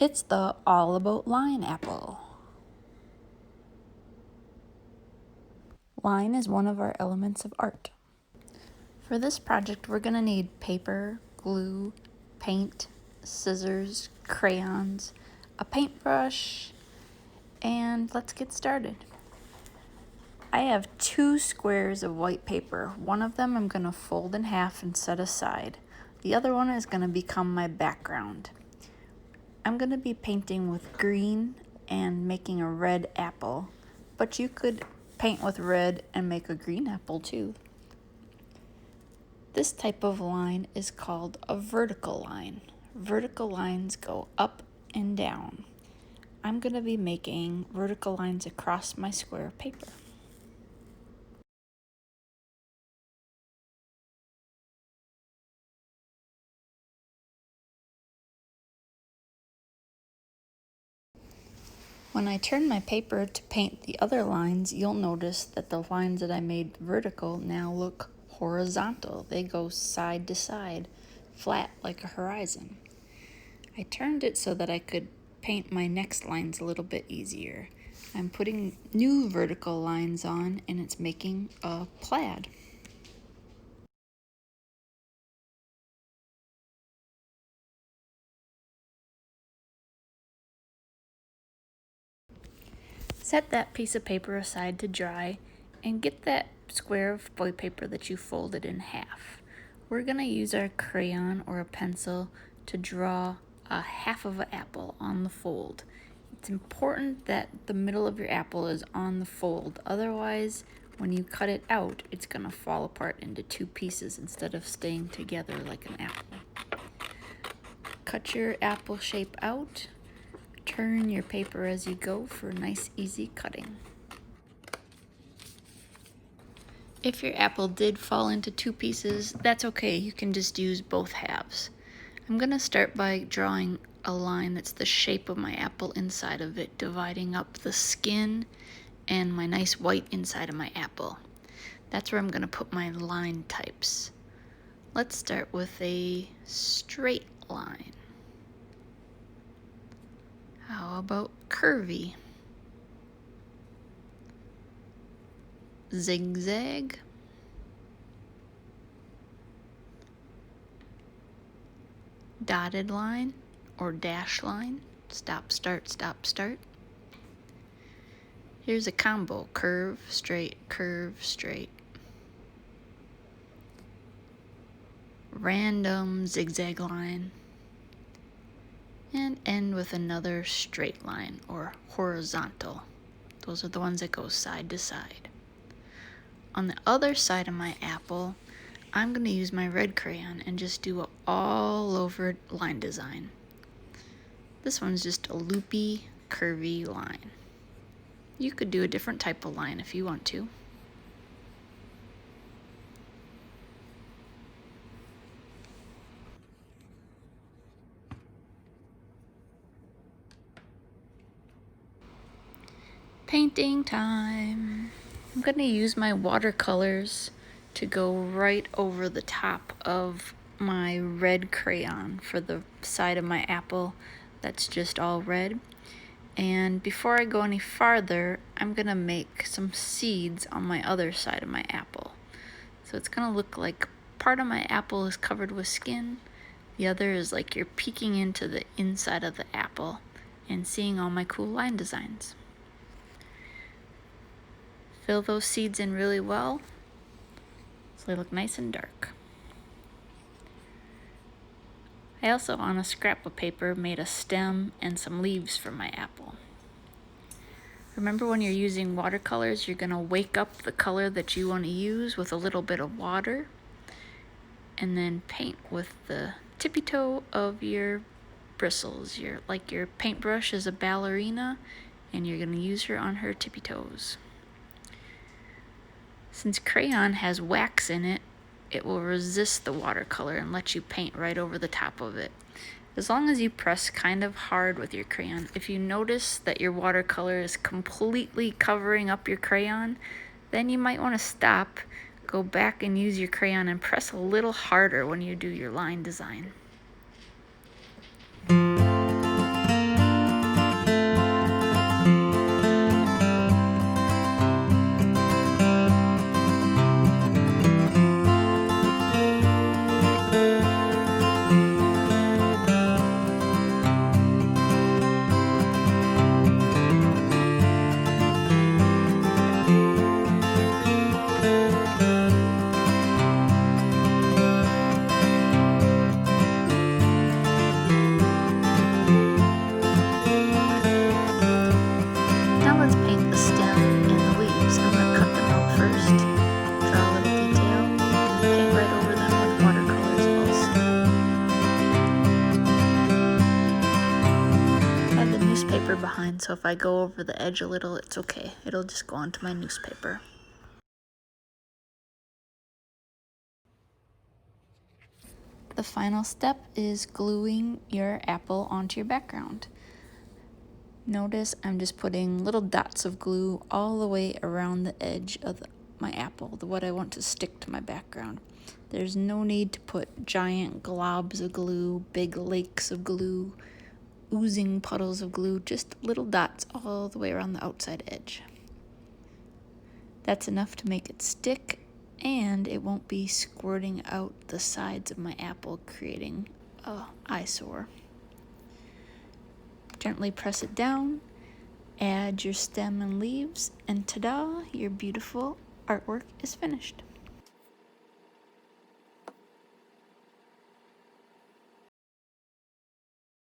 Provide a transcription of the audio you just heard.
It's the All About Line apple. Line is one of our elements of art. For this project, we're going to need paper, glue, paint, scissors, crayons, a paintbrush, and let's get started. I have 2 squares of white paper. One of them I'm going to fold in half and set aside. The other one is going to become my background. I'm going to be painting with green and making a red apple, but you could paint with red and make a green apple too. This type of line is called a vertical line. Vertical lines go up and down. I'm going to be making vertical lines across my square of paper. When I turn my paper to paint the other lines, you'll notice that the lines that I made vertical now look horizontal. They go side to side, flat like a horizon. I turned it so that I could paint my next lines a little bit easier. I'm putting new vertical lines on and it's making a plaid. Set that piece of paper aside to dry and get that square of white paper that you folded in half. We're going to use our crayon or a pencil to draw a half of an apple on the fold. It's important that the middle of your apple is on the fold, otherwise when you cut it out, it's going to fall apart into 2 pieces instead of staying together like an apple. Cut your apple shape out. Turn your paper as you go for nice, easy cutting. If your apple did fall into 2 pieces, that's okay. You can just use both halves. I'm going to start by drawing a line that's the shape of my apple inside of it, dividing up the skin and my nice white inside of my apple. That's where I'm going to put my line types. Let's start with a straight line. How about curvy? Zigzag? Dotted line or dash line? Stop, start, stop, start. Here's a combo, curve, straight, random zigzag line, and end with another straight line or horizontal. Those are the ones that go side to side. On the other side of my apple, I'm going to use my red crayon and just do an all over line design. This one's just a loopy, curvy line. You could do a different type of line if you want to. Painting time. I'm going to use my watercolors to go right over the top of my red crayon for the side of my apple that's just all red. And before I go any farther, I'm going to make some seeds on my other side of my apple. So it's going to look like part of my apple is covered with skin, the other is like you're peeking into the inside of the apple and seeing all my cool line designs. Fill those seeds in really well so they look nice and dark. I also, on a scrap of paper, made a stem and some leaves for my apple. Remember, when you're using watercolors, you're going to wake up the color that you want to use with a little bit of water and then paint with the tippy toe of your bristles. Your paintbrush is a ballerina and you're going to use her on her tippy toes. Since crayon has wax in it, it will resist the watercolor and let you paint right over the top of it. As long as you press kind of hard with your crayon, if you notice that your watercolor is completely covering up your crayon, then you might want to stop, go back and use your crayon and press a little harder when you do your line design. newspaper behind, so if I go over the edge a little, it's okay. It'll just go onto my newspaper. The final step is gluing your apple onto your background. Notice I'm just putting little dots of glue all the way around the edge of my apple, what I want to stick to my background. There's no need to put giant globs of glue, big lakes of glue, oozing puddles of glue, just little dots all the way around the outside edge. That's enough to make it stick, and it won't be squirting out the sides of my apple, creating an eyesore. Gently press it down, add your stem and leaves, and ta-da, your beautiful artwork is finished.